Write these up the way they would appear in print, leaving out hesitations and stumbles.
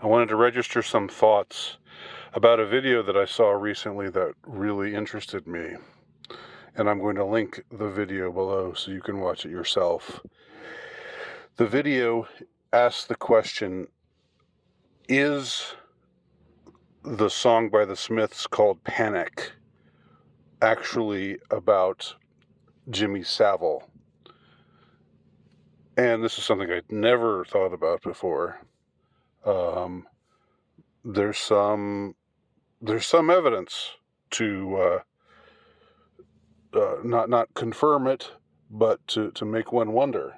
I wanted to register some thoughts about a video that I saw recently that really interested me. And I'm going to link the video below so you can watch it yourself. The video asks the question, is the song by the Smiths called Panic actually about Jimmy Savile? And this is something I'd never thought about before. There's some evidence to not confirm it, but to make one wonder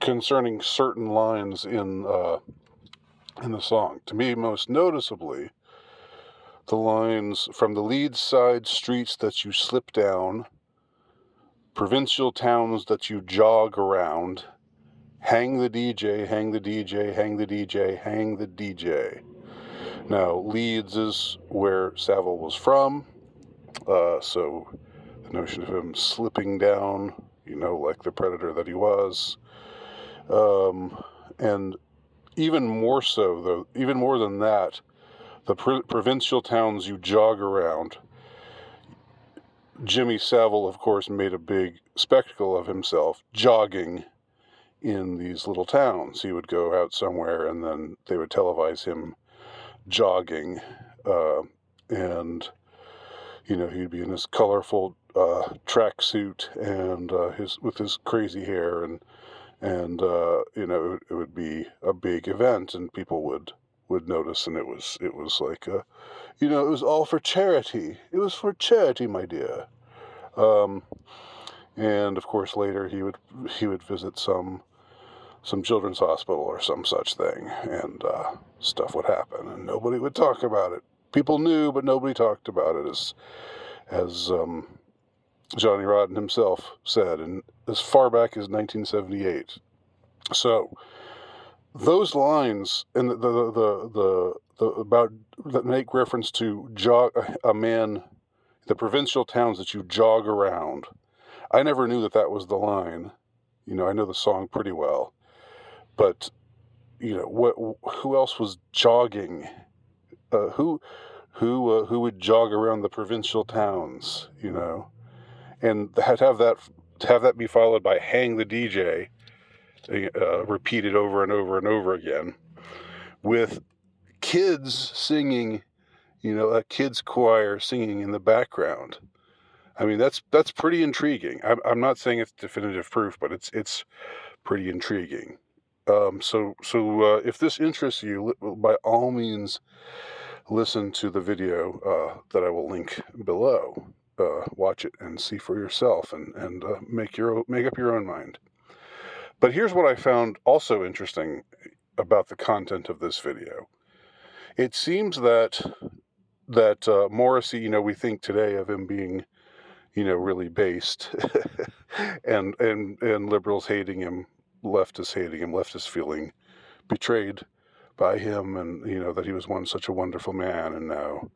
concerning certain lines in the song. To me, most noticeably, the lines from the lead side streets that you slip down, provincial towns that you jog around, hang the DJ, hang the DJ, hang the DJ, hang the DJ. Now, Leeds is where Savile was from, so the notion of him slipping down, like the predator that he was. And even more so, though, even more than that, the provincial towns you jog around. Jimmy Savile, of course, made a big spectacle of himself jogging in these little towns. He would go out somewhere and then they would televise him jogging. And he'd be in his colorful tracksuit and with his crazy hair, and it would be a big event, and people would notice, and it was like it was all for charity. It was for charity, my dear. And of course later he would visit some children's hospital or some such thing, and stuff would happen, and nobody would talk about it. People knew, but nobody talked about it, as Johnny Rotten himself said, and as far back as 1978. So those lines and the about that make reference to a man, the provincial towns that you jog around. I never knew that was the line. I know the song pretty well, but who else was jogging? Who would jog around the provincial towns? And have that be followed by "Hang the DJ," repeated over and over and over again, with kids singing, a kids choir singing in the background. I mean, that's pretty intriguing. I'm not saying it's definitive proof, but it's pretty intriguing. So if this interests you, by all means, listen to the video that I will link below. Watch it and see for yourself, and make up your own mind. But here's what I found also interesting about the content of this video. It seems that Morrissey, we think today of him being, really based, and liberals hating him, leftists hating him, leftists feeling betrayed by him, and that he was once such a wonderful man, and now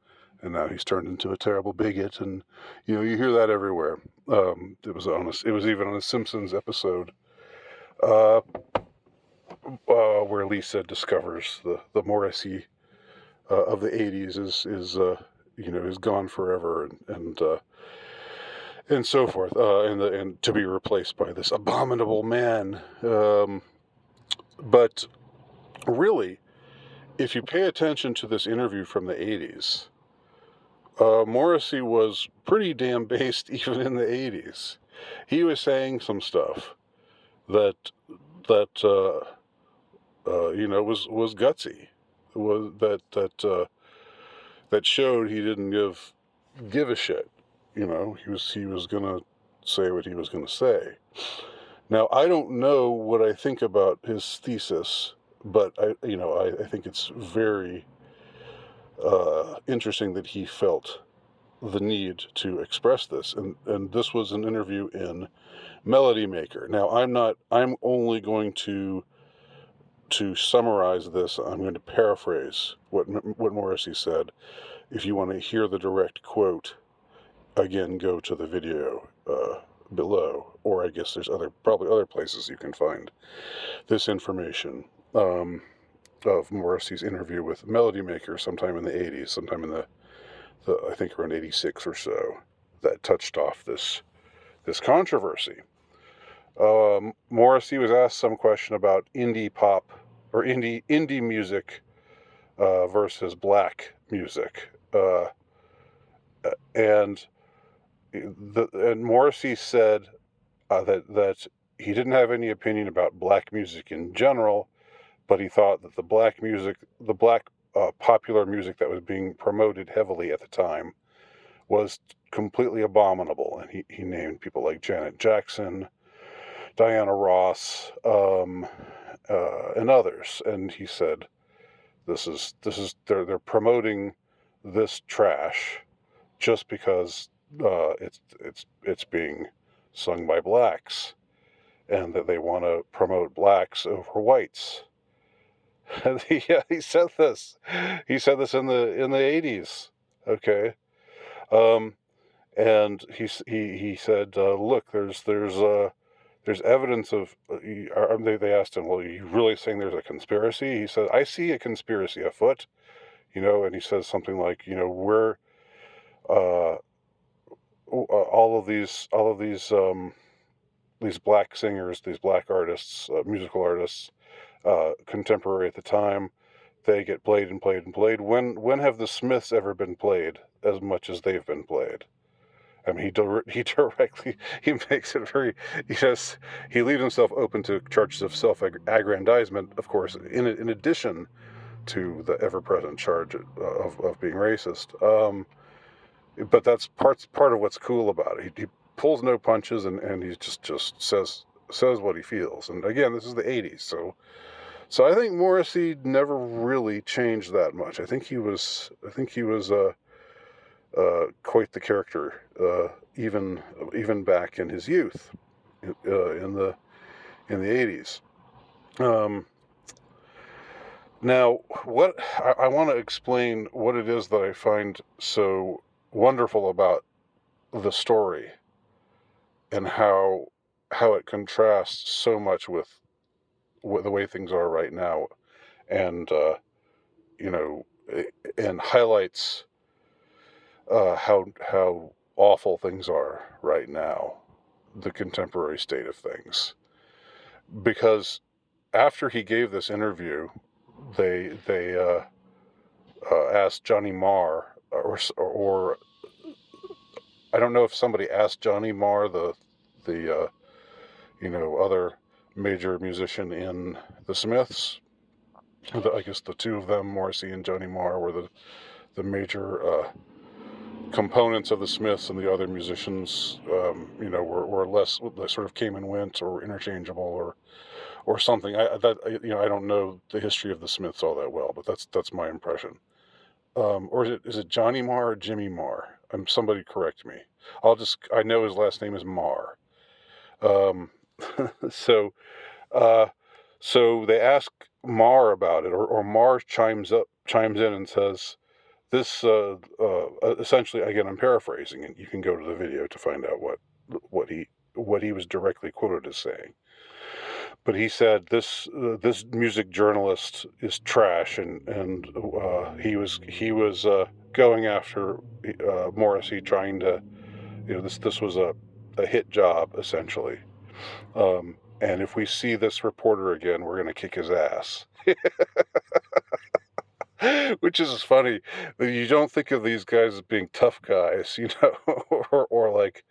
he's turned into a terrible bigot, and you hear that everywhere. It was even on a Simpsons episode, where Lisa discovers the Morrissey of the 80s is gone forever, and so forth, and to be replaced by this abominable man. But really, if you pay attention to this interview from the 80s, Morrissey was pretty damn based even in the 80s. He was saying some stuff that was gutsy, that showed he didn't give a shit. He was gonna say what he was gonna say. Now, I don't know what I think about his thesis, but I think it's very interesting that he felt the need to express this, and this was an interview in Melody Maker. Now, I'm only going to summarize this. I'm going to paraphrase what Morrissey said. If you want to hear the direct quote, again, go to the video below, or I guess there's probably other places you can find this information. of Morrissey's interview with Melody Maker sometime in the 80s, sometime in the I think around 86 or so, that touched off this controversy. Morrissey was asked some question about indie pop or indie music versus black music, and Morrissey said that he didn't have any opinion about black music in general, but he thought that the black popular music that was being promoted heavily at the time was completely abominable, and he named people like Janet Jackson, Diana Ross, and others. And he said, they're promoting this trash just because it's being sung by blacks, and that they want to promote blacks over whites." And he said this. He said this in the 80s. Okay. And he said, "Look, there's evidence of." They asked him, "Well, are you really saying there's a conspiracy?" He said, "I see a conspiracy afoot," and he says something like, "We're all of these black singers, these black artists, musical artists, contemporary at the time, they get played and played and played. When have the Smiths ever been played as much as they've been played?" I mean, he directly, he makes it very, he leaves himself open to charges of self-aggrandizement, of course, in addition to the ever-present charge of being racist. But that's part of what's cool about it. He pulls no punches, and he just says what he feels. And again, this is the 80s, so I think Morrissey never really changed that much. I think he was quite the character, even back in his youth, in the 80s. Now, what I want to explain what it is that I find so wonderful about the story, and how it contrasts so much with the way things are right now, and and highlights how awful things are right now, the contemporary state of things. Because after he gave this interview, they asked Johnny Marr, or I don't know if somebody asked Johnny Marr, the other major musician in the Smiths. I guess the two of them, Morrissey and Johnny Marr, were the major components of the Smiths, and the other musicians, were less, sort of came and went, or interchangeable, or something. I don't know the history of the Smiths all that well, but that's my impression. Or is it Johnny Marr or Jimmy Marr? Somebody correct me. I know his last name is Marr. So they ask Marr about it, or Marr chimes in and says this, essentially, again, I'm paraphrasing, and you can go to the video to find out what he was directly quoted as saying. But he said this music journalist is trash, and he was going after Morrissey, trying to, this was a hit job, essentially. And if we see this reporter again, we're going to kick his ass. Which is funny. You don't think of these guys as being tough guys, or like,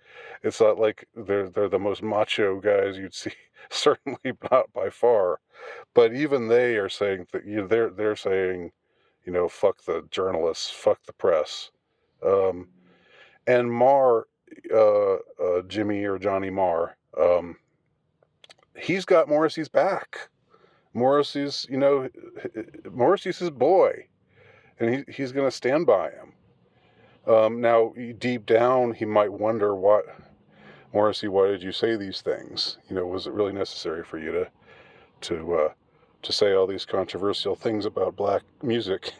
it's not like they're the most macho guys you'd see. Certainly not by far. But even they are saying that, they're saying, fuck the journalists, fuck the press. And Marr, Jimmy or Johnny Marr, he's got Morrissey's back. Morrissey's his boy, and he's going to stand by him. Now, deep down, he might wonder, Morrissey, why did you say these things? Was it really necessary for you to say all these controversial things about black music?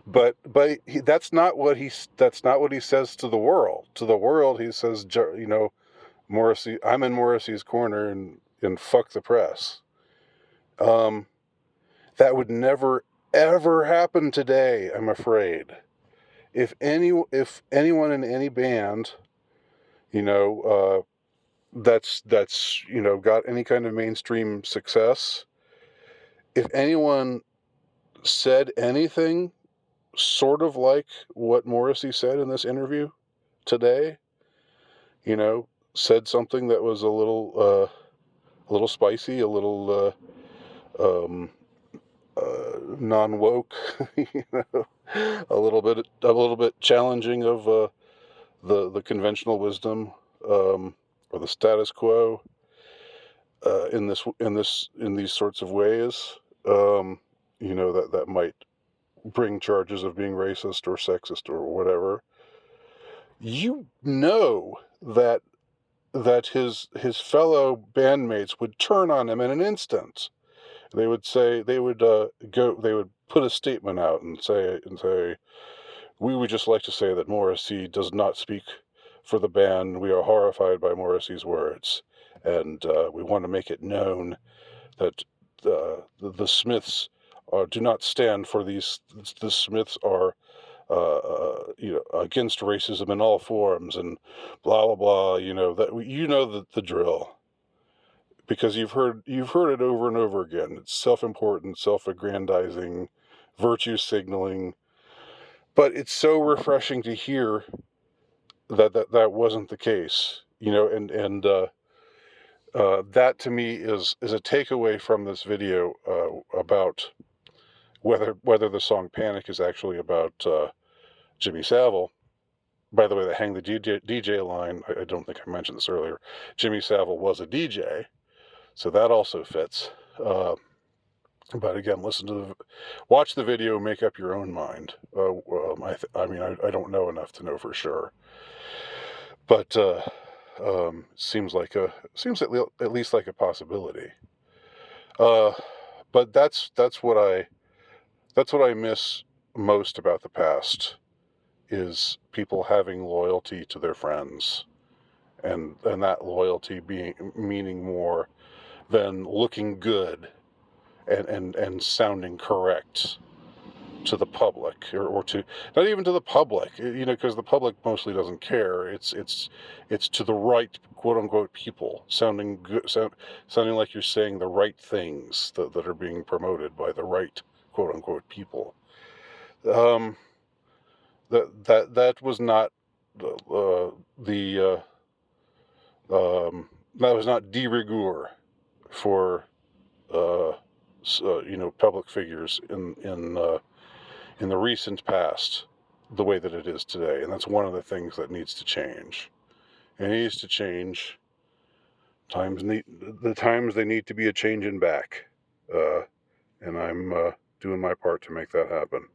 but that's not what he says to the world. To the world, he says, Morrissey, I'm in Morrissey's corner, and fuck the press. That would never, ever happen today, I'm afraid. If anyone in any band, that's got any kind of mainstream success, if anyone said anything sort of like what Morrissey said in this interview today, said something that was a little spicy, a little um, non-woke, a little bit challenging of the conventional wisdom, or the status quo, in these sorts of ways, that might bring charges of being racist or sexist or whatever. That his fellow bandmates would turn on him in an instant. They would put a statement out and say, we would just like to say that Morrissey does not speak for the band. We are horrified by Morrissey's words, and we want to make it known that the Smiths do not stand for these. The Smiths are against racism in all forms, and blah blah blah. The drill, because you've heard it over and over again. It's self-important, self-aggrandizing, virtue signaling. But it's so refreshing to hear that wasn't the case, that to me is a takeaway from this video about whether the song "Panic" is actually about Jimmy Savile. By the way, the "Hang the DJ" line, I don't think I mentioned this earlier. Jimmy Savile was a DJ, so that also fits. But again, watch the video, make up your own mind. I don't know enough to know for sure, but seems at least like a possibility. But that's what I miss most about the past, is people having loyalty to their friends, and that loyalty meaning more than looking good and sounding correct to the public, or to not even to the public, because the public mostly doesn't care. It's to the right, quote unquote, people, sounding good, sounding like you're saying the right things that are being promoted by the right, quote unquote, people. That was not that was not de rigueur for public figures in the recent past, the way that it is today. And that's one of the things that needs to change. It needs to change. The times they need to be a changing back. And I'm doing my part to make that happen.